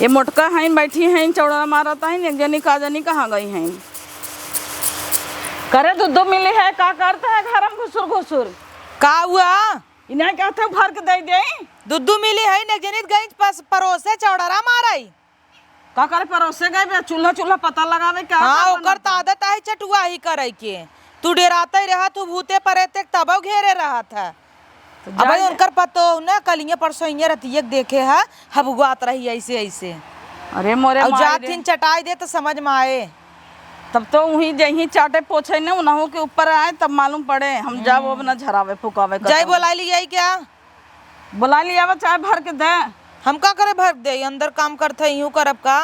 ये मोटका हैं बैठी हैं चौड़ा मारता है एक जनी का जनी कहाँ गई हैं करे दूध मिली है का करता है घर में घुसुर घुसुर का हुआ इन्हें क्या थे भर के दे दे दूध मिली है ने जनित गई परोसे चौड़रा मारई का करे परोसे गए बे चूल्हा चूल्हा पता लगावे क्या हाँ ओकर त आदत है चटुआ ही करे के तू डराता ही रहा तू भूते परेते तब घेरे रहा था अब उनकर पतो न कलिया परसों रहती देखे है हबुआत रही ऐसे ऐसे अरे मोरे जाथिन चटाई दे तो समझ में आए तब तो वही जही चाटे पोछे न उन्हों के ऊपर आए तब मालूम पड़े हम जाब अब न झरावे फुकावे जाई बोला लिया क्या बुला लिया चाय भर के दे हम का करे भर दे अंदर काम करते यूं करब का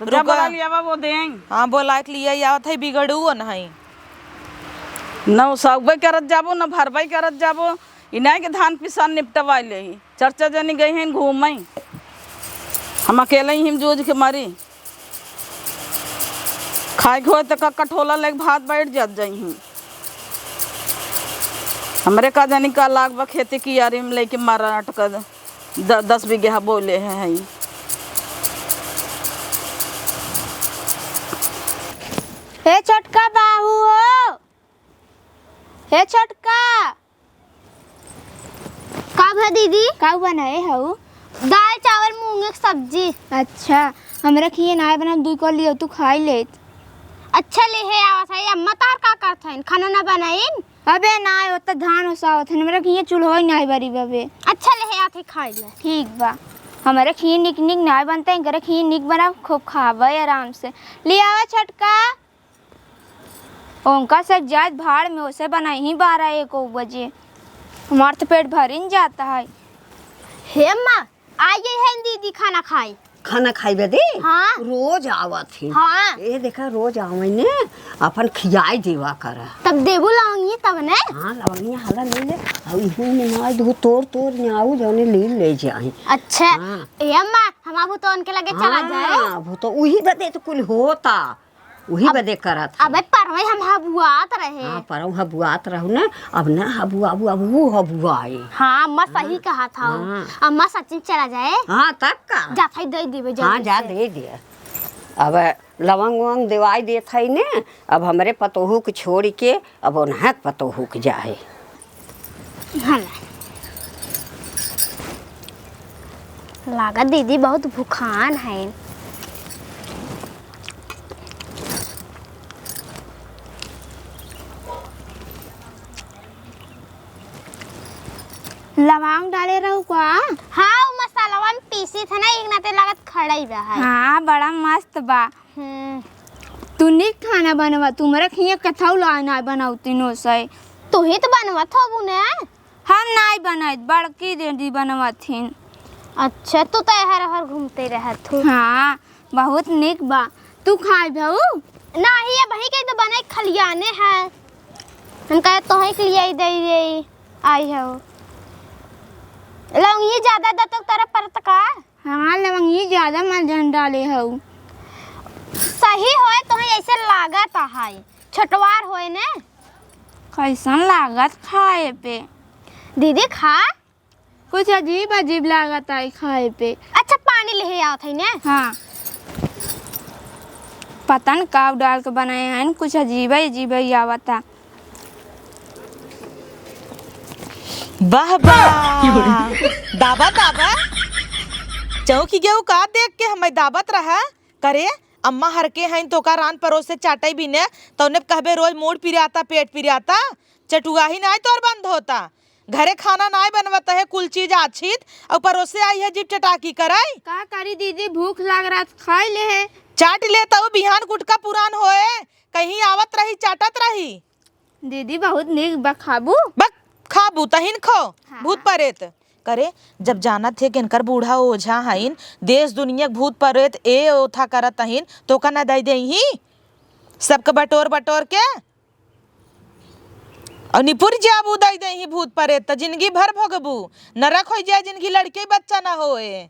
तो जब बुला लिया वो देंगे हाँ बोला लिया आवत है बिगड़ू नहीं न सगबे करत जाबो न भरबई करत जाबो इन्हें के धान पिसान निपटवा ले चर्चा जनी गई हैं घूमई हम अकेले ही जूझ के मारी खाए हो तो कटोला लेके भात बैठ जात जाई हैं हमरे का जानी का लाग बा खेती की यारी में लेके मारा अटक 10 बीघा बोले हैं हे छोटका बाहू हो हे छोटका का भा दीदी का बनाए हो दाल चावल मूंग की सब्जी। अच्छा हमरा खिए ना बना दू को लियो तू खाई ले। अच्छा ले है आवत है अम्मा तार का करत है खाना ना बनाइन अबे ना ओत धान ओसावत है हमरा खिए चूल्हा ही नहीं बरी बबे। अच्छा ले है आथे खाई ले ठीक बा हमारे खिए निक निक ना बनते हैं करे खिए निक बना खूब खावे आराम से ले आवा छटका ओंका से जात भाड़ में उसे बनाई ही 12-1 बजे हमार तो पेट भरिन जाता है। हे अम्मा आइए है दीदी खाना खाई खाना खाई बदे हाँ रोज आवत थी हाँ ए देखा रोज आवे ने अपन खियाई देवा करा तब देबू लाऊंगी तब ने हाँ लवंगिया हला ले ले अब इहू में ना दो तोड़ न्याऊ जने ले जाए। अच्छा हाँ। ए अम्मा हम अब तो उनके लगे चला जाए हाँ वो तो वही बदे तो कुल होता वही बदे करत अबे परवे हम हबुआत रहे हाँ परौ हबुआत रहू ना अब ना हबुआ अब वो हबुआए हाँ अम्मा सही कहा था हाँ। अम्मा सचिन चला जाए हाँ तब का जा थाई दे देबे जल्दी हाँ जा दे दिया अब लवंग वंग दिवाई देत है ने अब हमरे पतोहू के छोड़ के अब उन्हें पतोहू के जाए। हाँ लागत दीदी बहुत भूखान है लवंग डाले रहू का हाँ मसाला में पीसी था ना एक नाते लागत खड़ा ही बा है हाँ बड़ा मस्त बा तू निक खाना बनवा तुम्हारे खिए कथाऊ लाना बनाउती नो सही तू ही तो बनवा था बुने हम नहीं बनाई बड़की दीदी बनवाथिन। अच्छा तू तो हर हर घूमते रहत हो हाँ बहुत निक बा तू खाई भाऊ नहीं है भाई के तो बने खलियाने है हम कहे तो ही के लिए दे आई है लवंगी ज्यादा दतक तरफ परत का हाँ लवंगी ज्यादा मजन डाले हो सही होए तो ही ऐसे लागत है छटवार होए ने कैसन लागत खाए पे दीदी खा कुछ अजीब अजीब लागत है खाए पे। अच्छा पानी ले आवत है ने हाँ पता न काव डाल के बनाए हैं कुछ अजीब अजीब आवत है। वाह वाह दाबा दाबा चौकी गेहूं का देख के हमें दाबत रहा करे अम्मा हर के हैं तो का रान परोस से चाटई भी ने तो ने कहबे रोज मूड पिराता पेट पिराता चटुआ ही ना तोर बंद होता घरे खाना ना बनवता है कुल चीज आछित और परोसे आई है जीप चटाकी कराई का करी दीदी भूख लग रहा खाई ले है चाट ले तो बिहान गुटका पुरान होए कहीं आवत रही चाटत रही दीदी बहुत निक बखाबू बक खाबू तहिन खो भूत परेत करे जब जाना थे कि इनकर बूढ़ा ओझा हइन देश दुनिया भूत परेत ए ओथा करत हइन तो का ना दई देही सबके बटोर बटोर के और निपुर जाबू दई देही भूत परेत त जिंदगी भर भोगबू नरक हो जाए जिनकी लड़के बच्चा ना होए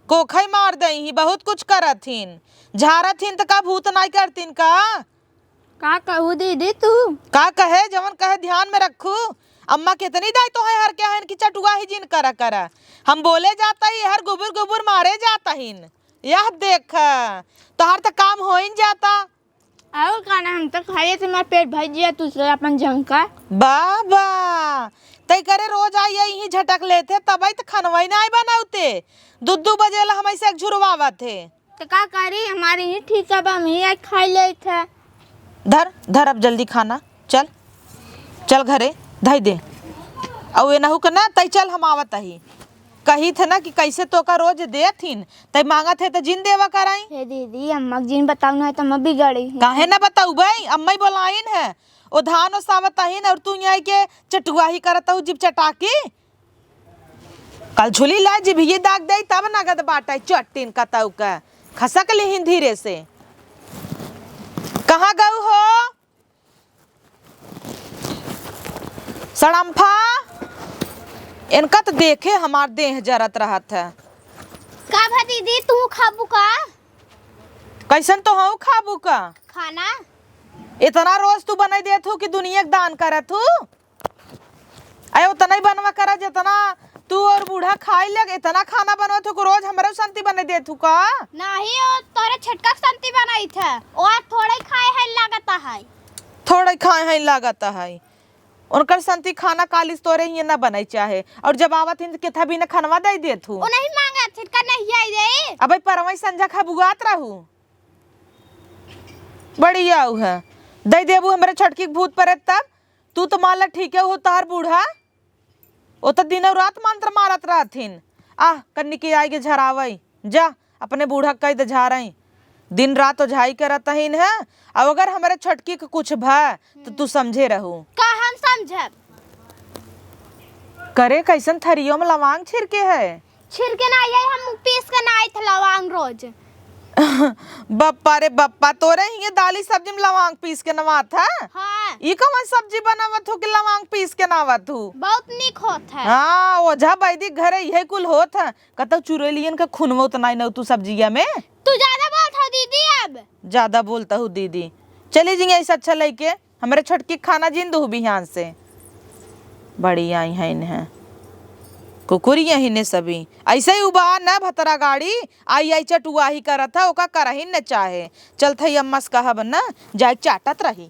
कोखई मार देही बहुत कुछ करथिन झारथिन त का भूत नहीं करथिन का कहू दीदी तू का कहे जवन कहे ध्यान में रखू अम्मा कितनी दाई तो है हर क्या है इनकी चटुआ ही जिन करा करा हम बोले जाता ही हर गुबुर गुबुर मारे जाता हिन यह देख तोहार तो काम हो ही जाता। और खाना हम तो खाए थे, मेरा पेट भर गया दूसरे अपन झंका। बाबा तय करे रोज आई यही झटक लेते तब तो खनवाई ना बनाते 2 बजे ला हम ऐसे झुरवावा थे। तो का करी हमारी ही ठीक है, हम ही आज खा ले थे। धर धर अब जल्दी खाना, चल चल घरे धई दे। और ये नहु ना तय चल हम आवत ही कही थे ना कि कैसे तो का रोज दे थीन तय मांगा थे तो जिन देवा कराई। हे दीदी अम्मा जिन बताऊ ना तो मैं बिगड़ी। काहे ना बताऊ भाई, अम्मा ही बोलाइन है ओ धान और सावत आहीन और तू यहाँ के चटुआ ही करता हूँ जिब चटाकी। कल झुली ला जिब ये दाग दे तब नगद बाटा चट्टीन का ताऊ का खसक ली धीरे से। कहाँ गऊ हो सड़म्फा, इनका तो देखे हमार देह जरत रहा था। का भा दीदी तू खाबू का? कैसन तो हूँ खाबू का खाना इतना रोज तू बनाई देत हूँ कि दुनिया के दान करत हूँ। अरे उतना ही बनवा करा जितना तू और बूढ़ा खाई लग, इतना खाना बनवत हूँ रोज हमारे शांति बने देत हूँ का? नहीं ओ तोरे छटका शांति बनाई थे और थोड़े खाए है लागता है। थोड़ा खाए हैं लागता है उनकर शांति खाना कालिस तोरे ही ना बनाई चाहे और जब आवत हिंद के था भी ना खनवा दे देत हूँ। ओ नहीं मांगा छिटका नहीं आई दे। अबे परवई संजा खा बुगात रहू बढ़िया है दे देबू हमारे छटकी भूत परे तब तू तो मान ला ठीक है हो तार बूढ़ा वो तो दिन और रात मंत्र मारत रहथिन। आह कन्नी की आएगी झरावई जा अपने बूढ़ा कह दे झारई दिन रात तो झाई करत ही है। अब अगर हमारे छटकी के कुछ भा तो तू समझे रहू का हम समझब करे कैसन थरियो में लवांग छिड़के है। छिड़के ना आई हम पीस के ना आई थे लवांग रोज। बप्पा रे बप्पा तोरे ही दाली सब्जी में लवांग पीस के नवात है। हाँ ये कौन सब्जी बनावत हो कि लवांग पीस के नावत हो? बहुत निक होत है। हाँ ओझा बैदी घरे यही कुल होत है कतौ चुरेलियन का खुनवो तो नहीं न तू सब्जिया में। तू ज्यादा बोलत हो दीदी अब ज्यादा बोलता हूँ दीदी। चली जी ऐसा अच्छा लेके हमारे छटकी खाना जिन दो बिहान से बड़ी आई है इन्हें कुकुरिया ही ने सभी ऐसे ही उबा न भतरा गाड़ी आई आई चटुआ ही करा था ओका करही न चाहे चल थई अम्मा से कहा बना जाए चाटत रही।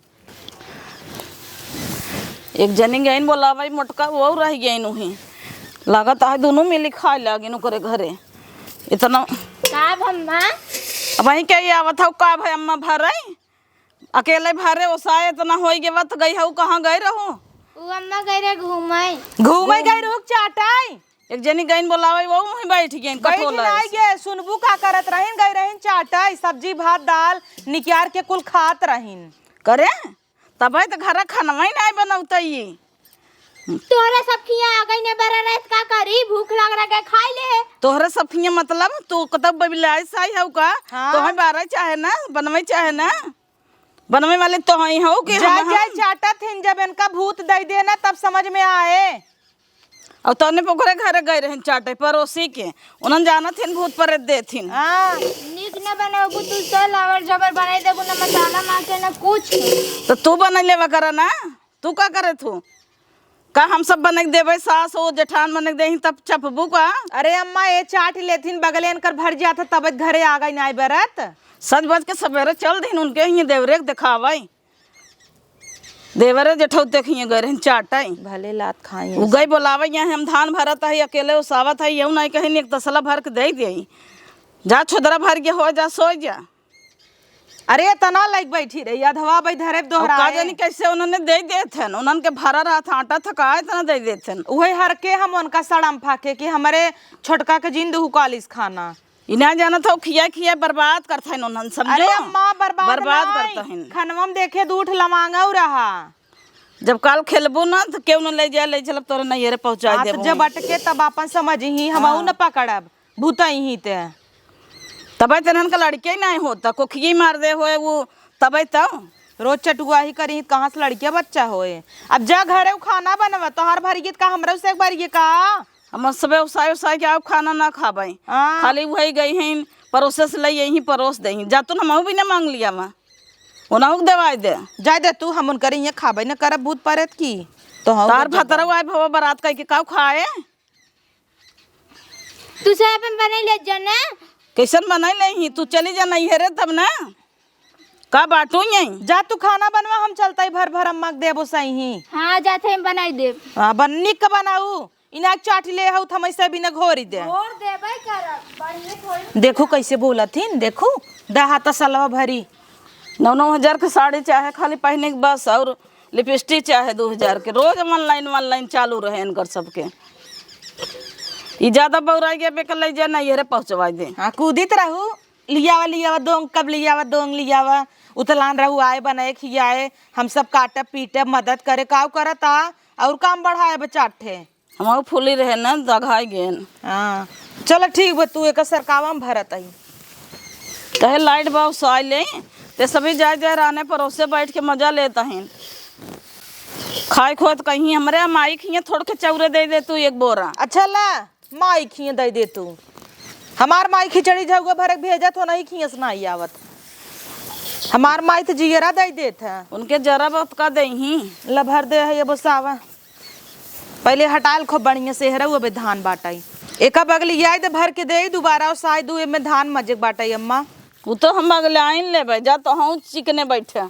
एक जनी गईन बोला भाई मोटका वो रह गई ही लागत है दोनों मिली खाए लगे करे घरे इतना का अम्मा अब वही क्या आवत हूँ का भाई अम्मा भर अकेले भरे ओसाए इतना हो गए तो गई हूँ कहाँ गए रहो? वो अम्मा गई रे घूमे गई रुक चाटाई एक जनी गईन बोलावे वो वहीं बैठ गई कठोल गे सुनबू का करत रहीन गई रहीन चाटाई सब्जी भात दाल निकियार के कुल खात रहीन करे तब तो घर खाना ही नहीं बनौता ये तोरे सब खिया आ गई ने बरा रात का करी भूख लग रहा है खाई ले तोहरे सफिया मतलब तू कतब बबिलाई साई हौ का? हाँ। तो हम बारह चाहे ना बनवे चाहे ना बनवे वाले तो ही हो कि जा जाए चाटत हिन जब इनका भूत दे दे ना तब समझ में आए। और तने पोखरे घरे गए रहन चाटे पड़ोसी के उन्हन जाना थिन भूत पर देथिन। हाँ निक न बनाबू तू तो लावर जबर बनाई देबू ना मसाला माके ना कुछ तो तू बना लेवा करा ना तू का करे तू का हम सब बना के देवे सास हो जेठान बना के देही तब चपबू का? अरे अम्मा ये चाट लेथिन बगले इनकर भर जाता तब घरे आ गई नाई बरत सच बज के सवेरे चल दिन उनके ही देवरे के दिखावाई देवरे जेठौ देखिए गए रहन चाटाई भले लात खाई उ गई बोलावे यहाँ हम धान भरत है अकेले उसावत है यू नहीं कहीं एक तसला भर के दे दे जा छोदरा भर के हो जा सो जा। अरे तना लग बैठी रही अधवा भाई धरे दोहरा का जानी कैसे उन्होंने दे देथे उन्होंने के भरा रहा था आटा थका इतना दे देथे वही हर के हम उनका सड़म फाके कि हमारे छोटका के जिंद कालिस खाना इना जाना था खिया खिया बर्बाद करता है उन्होंने समझो। अरे अम्मा बर्बाद करता है खनवा में देखे दूठ लमांगा रहा जब काल खेलबू ना तो क्यों न ले जा ले चल तोरे नैहरे पहुंचा दे जब अटके तब अपन समझ ही हम न पकड़ब भूता ही ते तब तेरहन का लड़के ही नहीं होता कोखिए मार दे होए वो तब तो रोज चटुआ ही करी कहाँ से लड़किया बच्चा होए। अब जा घरे खाना बनवा तो हर भरी का हमरा से एक बार का हम सबे उसाए उसाए के आप खाना ना खाबे खाली वही गई हैं परोसे से ले यही परोस दे जा तो हम भी ना मांग लिया वहाँ उन्होंने दवाई दे जाए दे तू हम उनकर ये खाबे न करब भूत परत की तो तार भतरा आए भवा बारात कह के काऊ खाए तू से अपन बने ले जने कैसन बनाई नहीं तू चली जा नहीं है रे तब ना का बाटू यहीं जा तू खाना बनवा, हम चलता ही भर भर अम्मा के देबो सही ही। हाँ जाते हम बनाई देब। बन्नी का बनाऊ इनाक चाट ले हऊ थमई से बिना घोरी दे। और देबै करब बढ़िया थोड़ी। देखो कैसे बोला थीन, देखो दहाता सलवा भरी 9-9 हज़ार के साड़ी चाहे खाली पहने के बस, और लिपस्टिक चाहे 2 हज़ार के। रोज ऑनलाइन चालू रहे इनकर सबके। ये ज्यादा बौराई गया बेकर ले जा नहीं है रे पहुँचवा दे। हाँ कूदित रहू, लियावा दोंग, कब लियावा उतलान रहू, आए बनाए खियाए, हम सब काटे पीटे मदद करे, काव करता और काम बढ़ाए बच्चा ठे हम फूली रहे ना दघाई गेन। हाँ चलो ठीक बा, तू एक सरकावा में भरत आई कहे लाइट बाव सो ले ते सभी जाए जाए रहने परोसे बैठ के मजा लेता है। खाए खोत कहीं हमरे माई खिए थोड़ के चौरे दे तू 1 बोरा। अच्छा ला माई खिए दे दे तू, हमार माई खिचड़ी झुआ भरक भेजा तो नहीं खियस नहीं आवत, हमार माई तो जियरा दे देत है। उनके जरा बहुत का दे ही ला भर दे है ये बसावा, पहले हटाल खूब बढ़िया से हरा हुआ धान बाटाई, एका बगली आए तो भर के दे दोबारा और साय दू में धान मजे बाटाई। अम्मा वो तो हम अगले आइन ले जा तो हूँ चिकने बैठे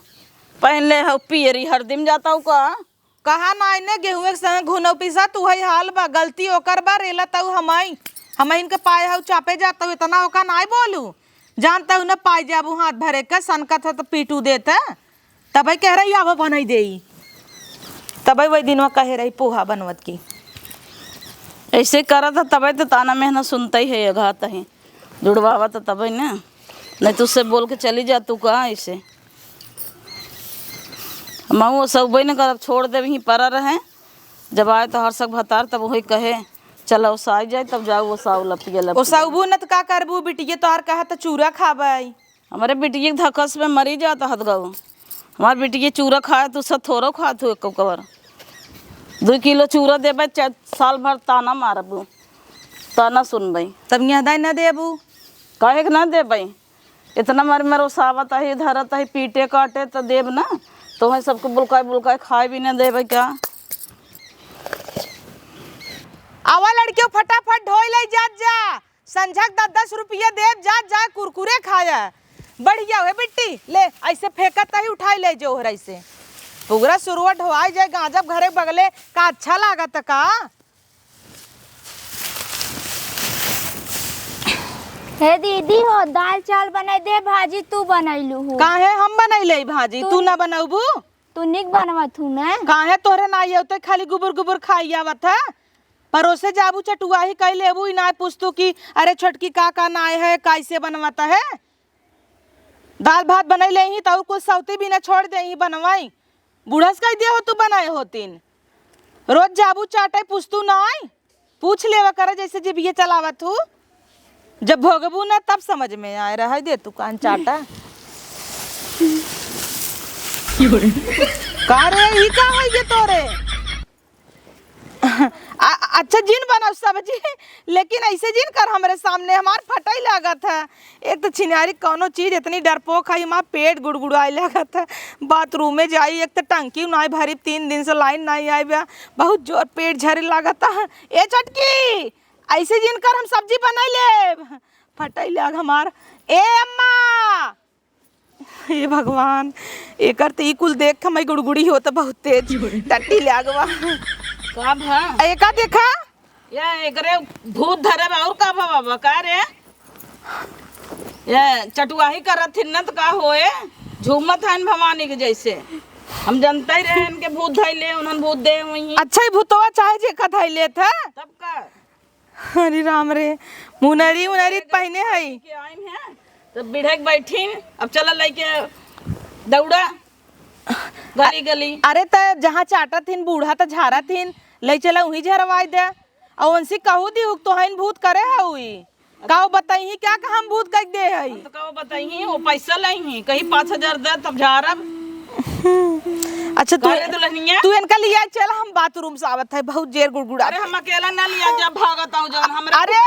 पहन ले हो पियरी हरदिम जाता हूँ का कहा ना ने गेहूं के संग घुनो पिसा तू है हाल बा, गलती ओकर बा रेला तऊ हम इनके पाए हऊ चापे जाता हूँ, इतना ओका नाई बोलू, जानता हूँ ना पाए जाबू हाथ भरे का सनका था तो पीटू देता तब कह रही आवा बनाई दे, तब वही दिन कह रही पोहा बनवत की ऐसे करा था तब तो ताना मेहनत सुनता ही है घाता है जुड़वावा तो तब ना, नहीं तो उससे बोल के चली जा तू कहाँ ऐसे। मऊ सब वही न कर छोड़ दे वहीं परा रहे, जब आए तो हर सक भतार तब वही कहे चलो उस आ जाए तब जाओ वो साउ लपिए ओ साउबू न तो का करबू बिटिया तोहार कहा तो चूरा खाबई, हमारे बिटिया के धकस में मरी जाता हद गऊ, हमारे बिटिया चूरा खाए तो सब थोड़ा खा तू एक कवर 2 किलो चूरा देबै साल भर ताना मारबू ताना सुनबई तब यहाँ दाई न देबू कहे के ना देबै, इतना मरो सावत है धरत है पीटे काटे तो देब ना, तो वही सबको बुलकाए खाए भी ना देबै क्या। आवा लड़कियों फटाफट ढोई ले जात जा, संझक 10-10 रुपया देव जात जा कुरकुरे खाया बढ़िया है बिट्टी ले, ऐसे फेंकत ही उठाई ले जो हर ऐसे पूरा शुरुआत ढोआई जाए गाजब घरे बगले का अच्छा लागत का। हे दीदी हो दाल चावल बनाई दे, भाजी तू बनैलू हो। काहे हम बनैले भाजी तू ना बनाबू, तू निक बनवत हूँ ना। काहे तोरे ना ये होते खाली गुबुर खाई आवत है, परोसे जाबू चटुआ ही कह लेबू ना पूछतू कि अरे छोटकी का नाय है कैसे बनवाता है, दाल भात बनैले ही तो कुछ सौती भी ना छोड़ दे ही बनवाई, बूढ़स कह दिया हो तू बनाए होतीन, रोज जाबू चाटे पूछतू ना पूछ लेवा कर जैसे जब ये चलावत हूँ, जब भोगबू ना तब समझ में आए रह दे तू कान चाटा का रे ही का है ये तोरे अच्छा जिन बनाओ सब्जी, लेकिन ऐसे जिन कर हमारे सामने हमार फटाई लागत है, एक तो छिनारी कोनो चीज इतनी डरपोक है हमार पेट गुड़गुड़ाई लागत है, बाथरूम में जाई एक तो टंकी नहीं भरी 3 दिन से लाइन नहीं आई बा, बहुत जोर पेट झरे लागत है। ए चटकी ऐसे जिन कर हम सब्जी बनाई ले फटाई लाग हमार। ए अम्मा हे भगवान एकर तो कुल देख हम गुड़गुड़ी हो तो बहुत तेज टट्टी लागवा का भा एका देखा या एकरे भूत धरे और का भा बाबा का रे ये चटुआही करत न तो का होए झूमत है भवानी के जैसे, हम जानते ही रहे इनके भूत धैले उन्हन भूत दे वही। अच्छा ही भूतवा चाहे जे का धैले था तब का अरे राम रे मुनरी पहने है के आइन है तो बिढ़क बैठी अब चला लेके दौड़ा गली गली। अरे त जहाँ चाटा थीन बूढ़ा तो झारा थीन ले चला वही झरवाई दे और उनसे कहू दी तो हइन भूत करे हुई काओ बताई क्या का हम भूत कह दे है तो काओ बताई वो पैसा लाई कहीं 5000 दे तब झारब। अच्छा तू इनका लिया चल हम बाथरूम से आवत है बहुत जेर गुड़गुड़ा। अरे हम अकेला ना लिया जब भागत हूं जवन हमरा अरे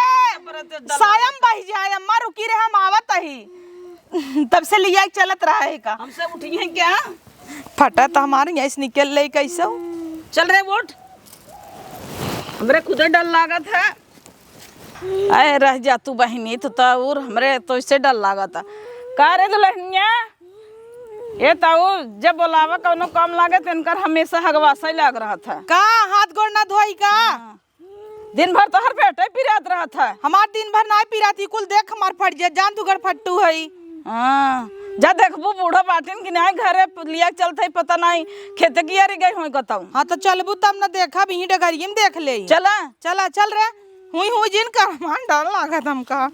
सायम बह जाए अम्मा रुकी रे हम आवत ही तब से लिया चलत रहा है का हमसे उठी है क्या फटा तो हमारे यहाँ से निकल ले कैसे चल रे वोट हमरे खुदे डर लागत है। अरे रह जा तू बहनी तो और हमरे तो इससे डर लागता का रे दुल्हनिया ये ताऊ जब बोलावा कौनो काम लागे तो इनकर हमेशा हगवासा ही लाग रहा था का हाथ गोड़ ना धोई का दिन भर तो हर पेटे पिरात रहा था हमार दिन भर ना पिराती कुल देख हमार फट जा जान तू गड़ फट्टू है हाँ जा देखबू बूढ़ा बाटिन कि नहीं घरे लिया चलते पता नहीं खेते की यारी गई हुई कहता हूँ। हाँ तो चलबू तब ना देखा भी डगरिये में देख ले चला चला चल रे हुई जिनका मान डर लागत हमका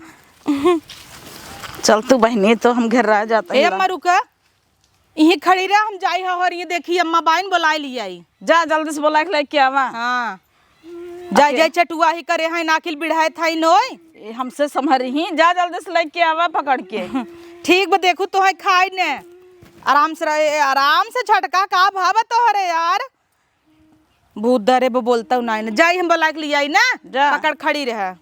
चल तू बहनी तो हम घर रह जाते ए अम्मा रुका यही खड़ी रह हम जाई और ये देखी अम्मा बाइन बुलाई ली आई जा जल्दी से बोला लेके आवा। हाँ जाय जाय चटुआ ही करे हैं नाकिल बिढ़ाए था नोय हमसे संभरी ही जा जल्दी से लेके आवा पकड़ के ठीक बा देखू तो है खाई ने आराम से रहे आराम से झटका का भाव तो हरे यार भूत डरे वो बोलता हूँ ना जाई हम बुला के लिए आई ना जा पकड़ खड़ी रहे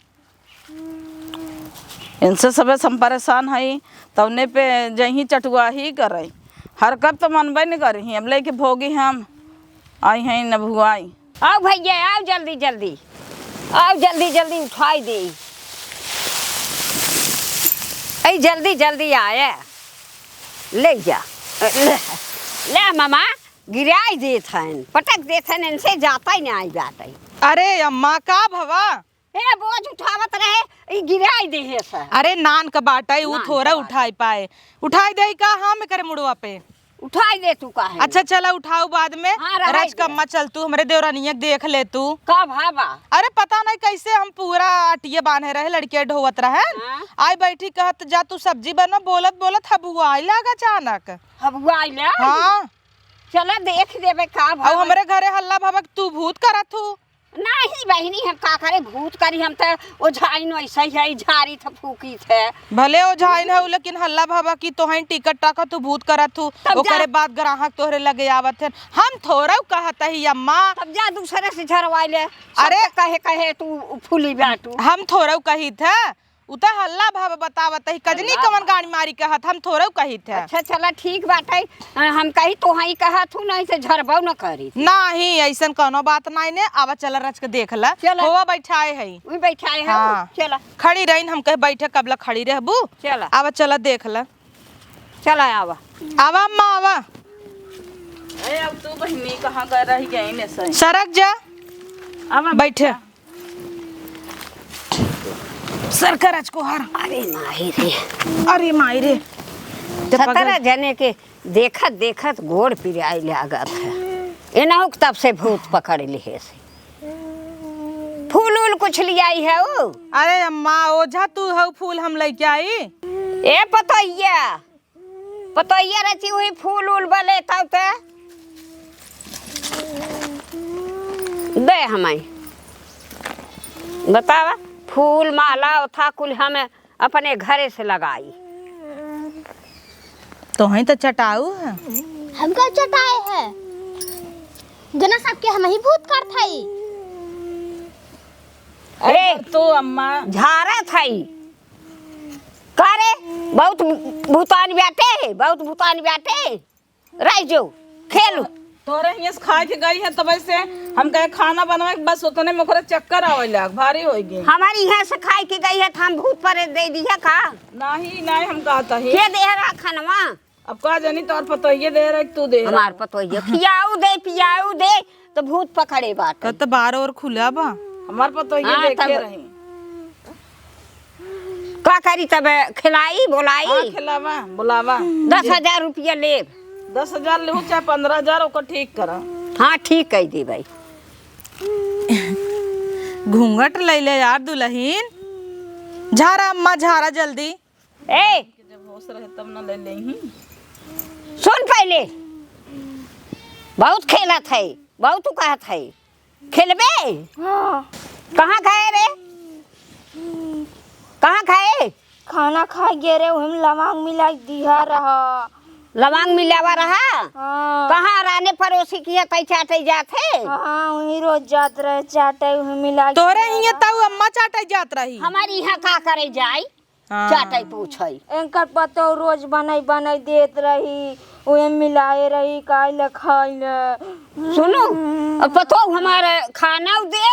इनसे सब हम परेशान है तवने पे जही चटुआ ही करे हर कब तो मनबे नहीं करी अब लेके भोगी हम आई हैं न भुआई। आओ भैया आओ जल्दी जल्दी आओ जल्दी जल्दी उठाई दे ऐ जल्दी जल्दी आया ले जा ले मामा गिराई देत हन पटक देत हन इनसे जाता ही नहीं आई बात है। अरे अम्मा का भवा ए बोझ उठावत रहे गिराई दे है सर अरे नान का बाटा है वो थोड़ा उठाई पाए उठाई दे का हाँ मैं करे मुड़वा पे उठाई दे तू का है। अच्छा चला उठाओ बाद में हाँ, रहाई रज कम्मा चल तू हमारे देवरानिया देख ले तू का भाबा अरे पता नहीं कैसे हम पूरा अटिये बांधे रहे लड़के ढोवत रहे हाँ? आई बैठी कहत जा तू सब्जी बना बोलत बोलत हबुआ आई लागा अचानक हबुआ आइला हाँ चला देख देबे का अब भाबा हमारे घरे हल्ला भबक तू भूत करत हूँ नहीं बहनी हम का करे भूत करी हम तो ओ झाइन ऐसा ही है झारी थ फूकी थे भले ओ झाइन है लेकिन हल्ला भबक की तो हन टिकट टाका तू भूत करत हूँ ओकरे बाद ग्राहक तोहरे लगे आवत है हम थोड़ा कहत ही अम्मा तब जा दूसरे से झरवाई ले अरे कहे कहे तू फूली बाटू हम थोड़ा कही थे उता हल्ला भाव बतावत ही कजनी कवन गाड़ी मारी कहत हम थोड़ा कही थे। अच्छा चला ठीक बात है हम कही तो हई कहत हूँ नहीं से झरबाऊ न करी नहीं ऐसन कोनो बात नहीं ने आवा चला रच के देख ला होवा बैठाए है वही बैठाए है हाँ। चला खड़ी रही हम कहे बैठे कबला खड़ी रहबू चला आवा चला देख ला चला आवा आवा अम्मा आवा अरे अब तू बहनी कहाँ गए रही गई ने सही सरक जा आवा बैठे सरकार आज को हर अरे माही रे अरे माई रे 17 जने के देखत देखत गोड़ पिराई लागत है एनाहु तब से भूत पकड़ लिए से फूल उल कुछ लियाई है वो अरे अम्मा ओझा तू हो फूल हम लेके आई ए पतोइया रची हुई फूल उल बले तब ते दे हमाई बतावा फूल माला था कुल हम अपने घरे से लगाई तो ही तो चटाऊ है हम कल चटाए है जना सबके हम ही भूत कर थई अरे तो अम्मा झारा थई करे बहुत भूतान बैठे रह जो खेलू तोरे यहाँ से खा के गई है तब से हम कहे खाना बनवा बस उतने में ओकरे चक्कर आवे लाग भारी हो गई हमारी यहाँ से खाई के गई है हम भूत पर दे दिया का नहीं हम कहता ही के दे रहा खानवा अब कहा जानी तोर पतोइये दे रहे तू दे रहा हमार पतोइया पियाऊ दे तो भूत पकड़े बात तो बार और खुला बा हमार पतोइये हाँ, देखे तब- रही का करी तब खिलाई बोलाई हाँ, खिलावा बुलावा 10,000 रुपया ले 10,000 ले चाहे 15,000 ओकर ठीक करा हाँ ठीक कह दी भाई घूंघट ले ले यार दुल्हन झारा अम्मा झारा जल्दी ए जब होश रहे तब न ले लेही सुन पहले बहुत खेलत है बहुत कहत है खेलबे कहाँ खाए रे कहाँ खाए खाना खा गे रे हम लवांग मिलाई दिया रहा लवांग मिलावा रहा हाँ कहाँ राने पड़ोसी की कई चाटे जाते हाँ वही रोज जात रहे चाटे वही मिलाई तोरे हिया ताऊ अम्मा चाटे जात रही हमारी यहाँ का करे जाई हाँ। चाटे पूछे एंकर पतो रोज बनाई देत रही वही मिलाए रही काइले खाइले सुनो अब पतो हमारे खाना दे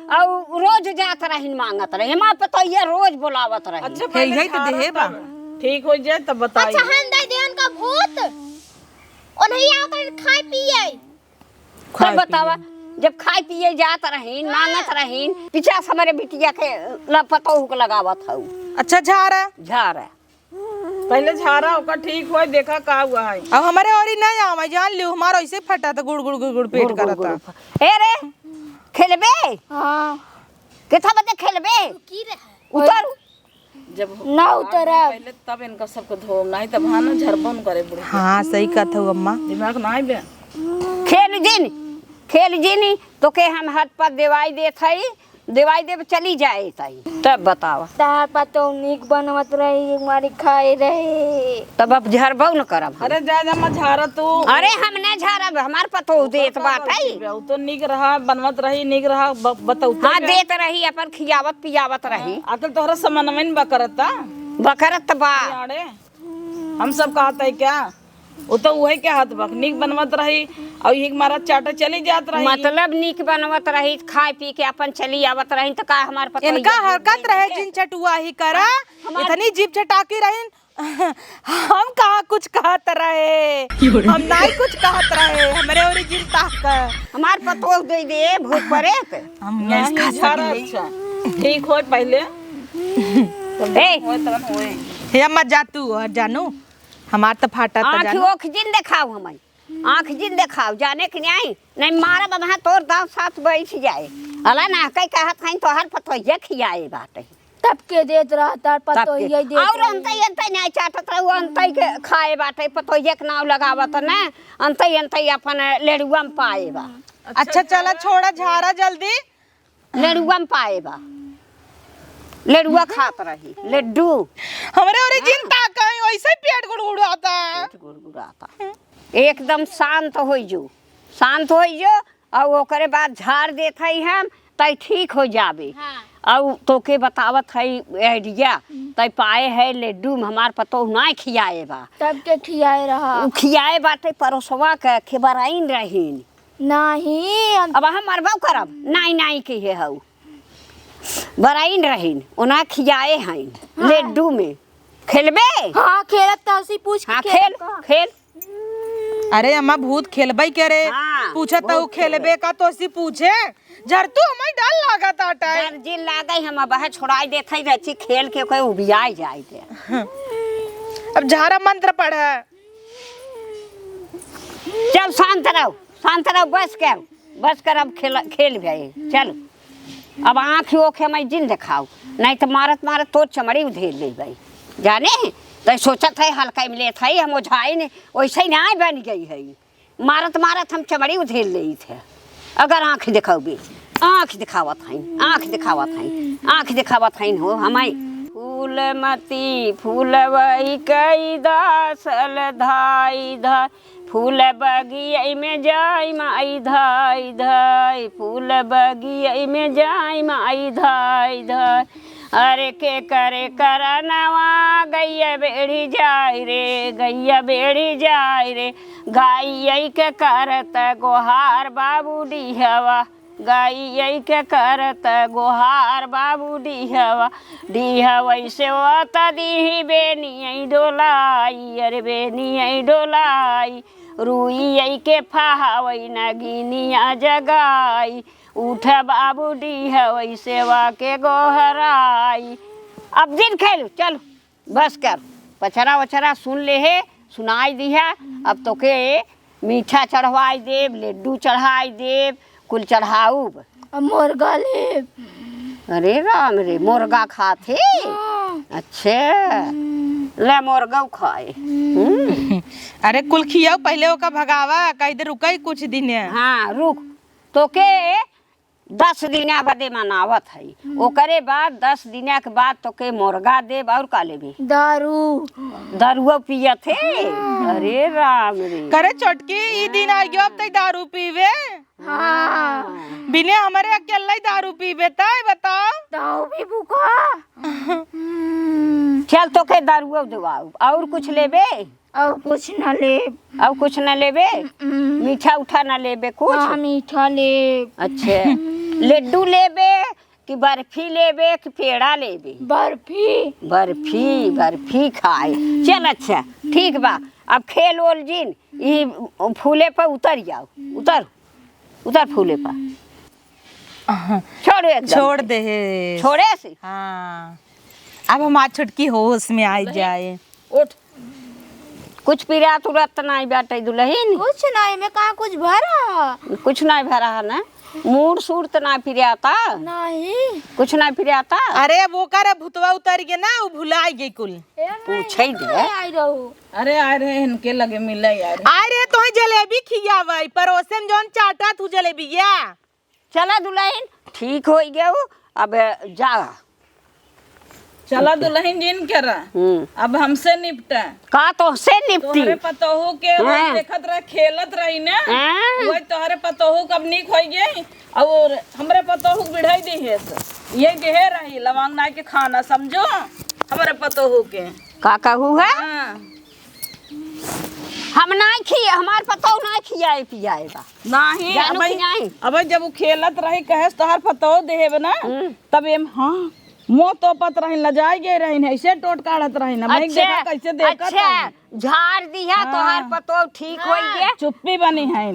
और रोज जात रही मांगत रही हमार पता ये रोज बुलावत रही। अच्छा हे पहले यही तो झाड़ा देहे बा। तब ठीक हो जाए तब बताइए। अच्छा हम दे देन का भूत और नहीं आकर खाए पिए तब बतावा जब खाए पिए जात रही मांगत रही पीछा से हमारे बिटिया के पतोह के लगावत हूँ। अच्छा झारा झाड़ है पहले झाड़ा ओकर ठीक हो देखा का हुआ है। अब हमारे और ही नहीं आवा जान लियो हमारा ऐसे फटा था गुड़ गुड़ गुड़ गुड़ पेट करता। ए रे खेलबे हां किथा बते खेलबे की रहे उतर जब ना उतरा पहले तब इनका सबको धो नहीं तब हां झरबन करे बुढ़े हाँ सही कहता हूँ अम्मा। दिमाग ना बे खेल जिनी तो के हम हाथ पर दवाई देत हई दवाई देव चली जाए ताई तब बतावा तार पतो निक बनवत रही मारी खाए रहे तब अब झरबौ न करब हम। अरे जा जा झाड़ा तू। अरे हम न झरब हमार पतो देत बाटई तो निक रहा बनवत रही निक रहा बताऊ। हाँ देत रही अपन खियावत पियावत रही आकल तोहरा समन्वय में बकरता बकरत बा अरे हम सब कहते क्या वो तो वही के हाथ बक निक बनवत रही और एक मारा चाटा चली जात रही। मतलब नीक बनवत रही खाए पी के अपन चली आवत रही तो का हमार पतो इनका हरकत रहे जिन चटुआ ही करा इतनी जीप चटाकी रही हम कहा कुछ कहत रहे हम नहीं कुछ कहत रहे हमारे ओरिजिन ताक हमार पतो दे भूत परे हम नहीं झाड़ा अच्छा ठीक हो पहले ए होए हे अम्मा जा तू और जानू हमार तो फाटा था आँख जानू। ओख जिन देखाओ हमें आँख जिन देखाओ जाने के नहीं मारा बधा तोर दांत साथ बैठ जाए अला ना कई कहत हई तो हर पतो ये खियाए बाटे तब के देत रहा तार पतो ये दे और अंतई नहीं चाटत रहू अंतई के खाए बाटे पतो ये के नाव लगावत ना अंतई अपन लेड़ुआ में पाए बा। अच्छा चला छोड़ा झारा जल्दी। लेड़ुआ में पाए बा लेड़ुआ खात रही लड्डू हमारे ओरिजिन ताक है वैसे पेट गुड़गुड़ाता है। गुड़गुड़ाता एकदम शांत हो जो और ओकरे बाद झाड़ देत हई हम तई ठीक हो जाबे। और तोके बतावत हई आइडिया तई पाए है लड्डू में हमार पतो नहीं खियाए बा तब के खियाए रहा उ खियाए बाटे परोसवा के खबराइन रहीन नहीं अब हम मरबा करब नहीं के हे हऊ बराइन रहीन उना खियाए हई लड्डू में खेलबे। हाँ खेलत तो उसी पूछ हाँ के खेल अरे अम्मा भूत खेलबई करे हाँ, पूछा तो बहुत खेलबे का तो सी पूछे जर तू हमें डर लागत आटा है। जिन लागे हम बह छोड़ाई देत हई रची खेल के कोई उबियाई जाए दे। अब झारा मंत्र पढ़ा चल शांत रहो बस कर अब खेल गए चल अब आँख ओखे मैं जिन दिखाओ नहीं तो मारत तो चमड़ी उधेर ले गई जाने तो सोचत है हल्का में लेत है हम ओझाई ने वैसे ना बन गई है मारत हम चमड़ी उधेर ले थे। अगर आँख दिखाओगे आँख दिखावत है हो हमें फूलमती फूलवई कई दासल धाई धा फूल बगिया में जाई माई धाई धाई फूल बगिया में जाई माई धाई धाई अरे के करे करनवा गैया बेड़ी जाय रे गाय के करत गोहार बाबू डिहवा गाय के करत गोहार बाबू डिहवा से ओता दी बेनिया डोलाई अरे बेनिया डोलाई रुई के फहावई नगिनिया जगाई उठ बाबू डिहवई सेवा के गोहराई। अब दिन खेल चल बस कर पचरा वचरा सुन ले है सुनाई दी है। अब तो के मीठा चढ़वाई देव लड्डू चढ़ाई देव कुल चढ़ाऊब मुर्गा ले अरे राम रे मुर्गा खाते अच्छे ले मुर्गा खाए। अरे कुल खियाओ पहले ओका भगावा कहीं देर रुका ही कुछ दिन है। हाँ रुक तो के 10 दिन बदे मनावत है ओकरे बाद 10 दिन के बाद तो के मुर्गा देव और का लेबी दारू पियत है। अरे राम रे करे चटकी ई दिन आ गयो अब तक दारू पीवे। हाँ बिने हमारे अकेला ही दारू पीवे ताई बताओ ताऊ भी भूखा चल तो के दारू देवाऊ और कुछ लेबे और कुछ न लेबे मीठा उठा न लेबे कुछ हाँ मीठा ले अच्छे लड्डू लेबे कि बर्फी लेबे कि पेड़ा लेबे? बर्फी। बर्फी बर्फी खाए। चल अच्छा ठीक बा। अब खेल ओल जिन ई फूले पर उतर जाओ। उतर उतर फूले पर। छोड़ एकदम छोड़ दे हे। छोड़े से। हाँ अब हमार छुटकी होश में आ जाए। उठ। कुछ पीरा तुरंत नहीं बाटे दुल्हन। कुछ नहीं, मैं कहा कुछ भरा कुछ नहीं भरा है ना। मूड सूर तो ना फिराता। नहीं। कुछ नहीं फिराता। अरे वो कर भूतवा उतर गया ना, वो भुला गई कुल। पूछे दे। आई रहू। अरे आ रहे इनके लगे मिले यार। अरे तो जलेबी खियावई परोसे में जौन चाटा तू जलेबिया। चला दुल्हन ठीक हो गया। अब जा। चला दुल्हन जिन करा। अब हमसे निपटा। का तो से निपटी। तोहरे पतोहू के हाँ। देखत रह खेलत रही ना। हाँ। वही तोहरे पतोहू कब निक हो गई और हमरे पतोहू बिढ़ाई दी है। ये देहे रही लवंग नाई के खाना समझो हमारे पतोहू के। का कहू है? हाँ। हम नहीं खिए, हमार पतो नहीं खियाए पियाएगा। नहीं जानू कि नहीं? अब जब वो खेलत रही कहे तोहर पतोहू देहे ना तब एम हाँ मुँह तो पत रही लजाई गए रही ऐसे टोट काढ़त रही ना। मैं देखा कैसे देखा अच्छा झाड़ दिया। हाँ। तोहार पतो ठीक हो गया। चुप्पी बनी है।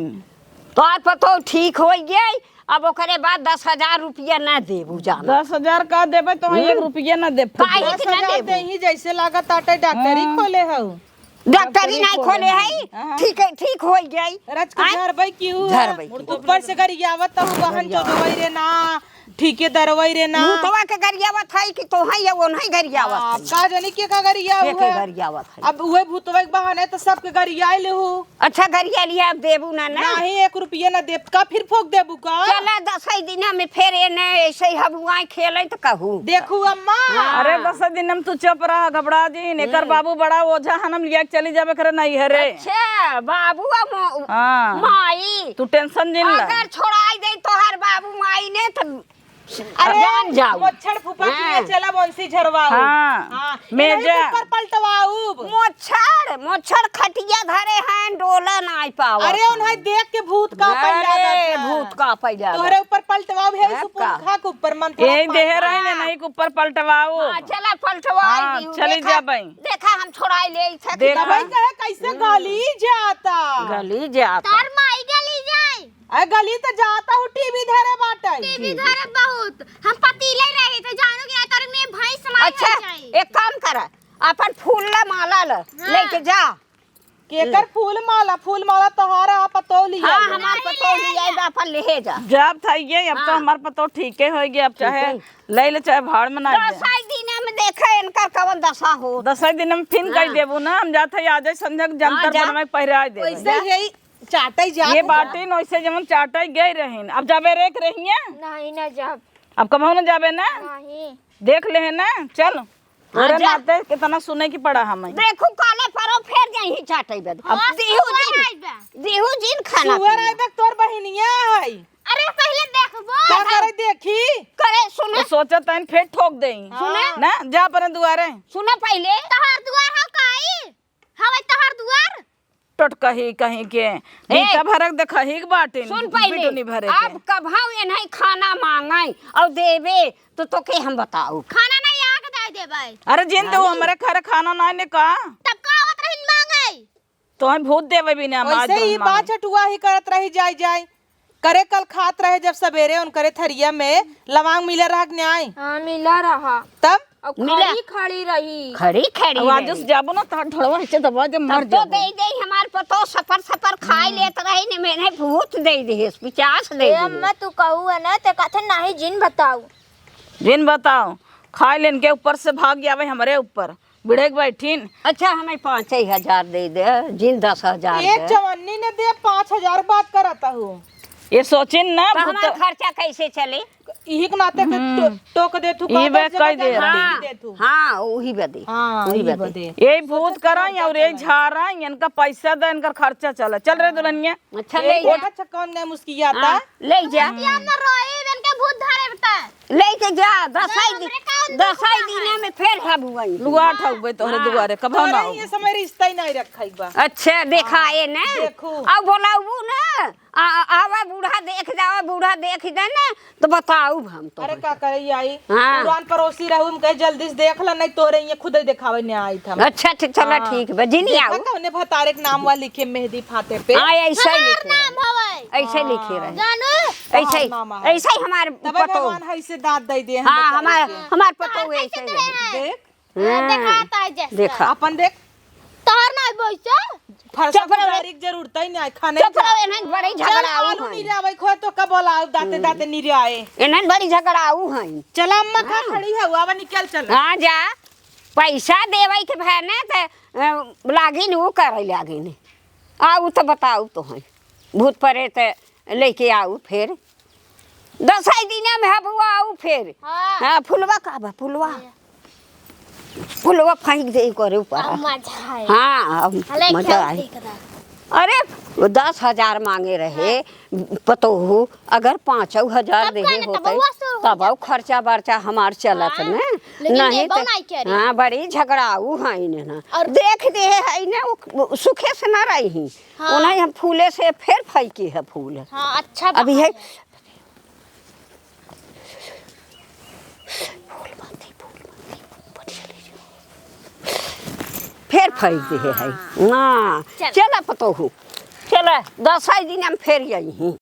तोहार पतो ठीक हो गया। अब ओकरे बाद 10,000 रुपया न देबू जाना। 10,000 का देबे तो 1 रुपया न दे। काहे के न देबू? ही जैसे लागत आटे डॉक्टरी खोले हऊ। डॉक्टरी नहीं खोले है। ठीक है ठीक हो गई। रच के झरबई क्यों? झरबई ऊपर से गरियावत हऊ बहन चोदवई रे ना ठीके दरवई रे ना। भूतवा के गरियावत है कि तो है वो नहीं गरियावत है। का जानी के का गरिया के हुआ। गरियावत है। अब उहे भूतवा के बहाने तो सबके गरिया ले हो। अच्छा गरिया लिया अब देबू ना ना। नहीं 1 रुपया न देब का फिर फोक देबू का। चला 10 दिन में फिर एने ऐसे ही हबुआई खेले तो कहू। देखू अम्मा। अरे 10 दिन हम तू चुप रहा घबरा जी एकर बाबू बड़ा ओझा हनम लिया के चली जाबे करे नहीं है रे। अच्छा बाबू हाँ। माई तू टेंशन जिन ला। अगर छोड़ाई दे तो हर बाबू माई ने तो अरे जान जाओ। मोछड़ फूफा हाँ। के चला बंसी झरवाऊ। हाँ। मेजा। ऊपर पलटवाऊ। मोछड़ खटिया धरे हैं डोला नहीं पावा। अरे उन्हें देख के भूत का अरे भूत का पैदा। तोहरे ऊपर पलटवाऊ है है सुपुर का? खा के ऊपर मन यही देह रही ने नहीं के ऊपर पलटवाओ। चला पलटवाई हाँ, दिहू। चली देखा- जा बई। देखा हम छोड़ाई ले था। देखा। भाई कहे कैसे गली जाता। गली जाता। तार माई गली जाए। अरे गली तो जाता हूँ टीवी धरे बाटा। टीवी धरे बहुत। हम पतीले रहे थे जानू कि तार में भैंस माई अच्छा जाए। एक काम कर अपन फूल ला माला ला लेके जा। केकर फूल माला तोहारा पतो लिया। हाँ हमार पतो लिया अपन ले जा। जब था ये अब तो हमार पतो ठीक है हो गया। अब चाहे ले ले चाहे भाड़ में ना जाए। 10 दिन में देखा इनका कवन दशा हो। 10 दिन में फिर कह देबू ना हम जाते आ जाए संध्या के जंतर जा। बनवाई पहिरा दे। वैसे यही चाटई जा। ये बाटी वैसे जमन चाटा गई रहीन। अब जाबे रेख रही है। नहीं ना जब। अब कब न जाबे ना नहीं। देख ले है ना। चल तोरे जा। नाते कितना सुने की पड़ा हमें। देखू काले परो फेर जाई चाटई बद। अब देहू जिन खाना सुअर पीना। आई तक तोर बहिनिया है। अरे पहले देखबो। क्या करे देखी। करे सुने वो सोचा तैन फिर ठोक देई। सुने? ना जा पर दुआरे सुने पहले तोहार दुआर हो काई। हवे तोहार दुआर। टट कही कहीं के नीचा भरक देखा ही बाटे सुन पहले बिटुनी भरे अब कभाव ये नहीं खाना मांगाई और देवे तो तोके हम बताऊ। खाना नहीं आके दे देबै। अरे जिन तो हमारे घर खाना ना ने का तब का आवत रहिन मांगे। तो हम भूत देवे भी ना मार वैसे ही बात छटुआ ही करत रही जाय करे कल खात रहे जब सवेरे उन करे थरिया में लवांग मिले रहा न्याय। हां मिला रहा। तब मिला खड़ी रही। खड़ी खड़ी आज उस जाबो ना तो ढड़वा से दबा दे मर तो जा। दे दे हमार पतो सफर खाई लेत रही ने मैंने भूत दे दे 50 दे दे। अम्मा तू कहू है ना ते कथन नहीं जिन बताऊ। जिन बताओ खाए लेन के ऊपर से भाग जावे हमारे ऊपर बिड़े बैठीन। अच्छा हमें 5,000 दे दे जिन 10,000 एक चवन्नी ने दे 5,000 बात करता हूँ। ये सोचिन ना तो हमारा खर्चा कैसे चले। यही के नाते के टोक दे तू ई बे कह दे हाँ वही बदे वही बदे। यही भूत कराई और यही झाड़ा इनका पैसा दे इनका खर्चा चला चल रहे दुल्हनिया। अच्छा ले जा। अच्छा कौन ने मुस्कियाता। हाँ, ले जा न रोए बन के भूत धरे बता। ले के जा 10 दिन में फिर हबुआई। लुआ ठगबे तोहरे दुआरे कब ना ये समय रिश्ता ही नहीं रखाई बा। अच्छा दिखाए ना देखू। अब बोलाऊ ना आवा बूढ़ा देख जावा बूढ़ा देख दे ना तो बताऊ हम तो अरे का करे आई हाँ। पुरान पड़ोसी रहू हम कहे जल्दी से देख ल नहीं तोरे ये खुद ही दिखावे ने आई था अच्छा चलो ठीक बा जिनी आऊ कौने भतारे के नाम वाला लिखे मेहंदी फाते पे हाँ ऐसे ही लिखे नाम हवे ऐसे लिखे रहे जानू ऐसे नाम है। ऐसे ही हमारे तबे पतो भगवान है से दांत दे दे हाँ हमार पतो ऐसे रहे देख दिखाता है जैसा देखा अपन देख तोहर ना बोइसा फरसा चुप रहो। तारीख जरूरत ही नहीं खाने चुप रहो इन्हन बड़ी झगड़ाऊ आलू हैं नहीं आवे खो तो कब बोला दाते दाते नहीं आए इन्हन बड़ी झगड़ाऊ हैं चला अम्मा खा खड़ी है आवा निकल चल हाँ जा पैसा देवे के भैने तो लागिन वो करे लागिन आऊ तो बताऊ तो है भूत परे तो लेके आऊ फिर 10 दिन में हबुआ आऊ फिर हाँ। हाँ फुलवा का बा फुलवा फेंक दे करे ऊपर मजा है हाँ अब हले मजा क्या आई देखदा अरे 10,000 मांगे रहे पतोहू अगर 5,000 तब देहे कहने तब होते बउआ शुरू हो तब और खर्चा बर्चा हमार चलत हाँ, ने लेकिन नहीं देबो नहीं करी। हाँ बड़ी झगड़ाऊ है ना और- देख दे है ना वो सुखे से ना रही हाँ। उन्हें हम फूले से फिर फेंकी है फूल हां अच्छा अभी है फिर फेंक दे है ना चल। चला पतोहू चला 10 दिन हम फिर यही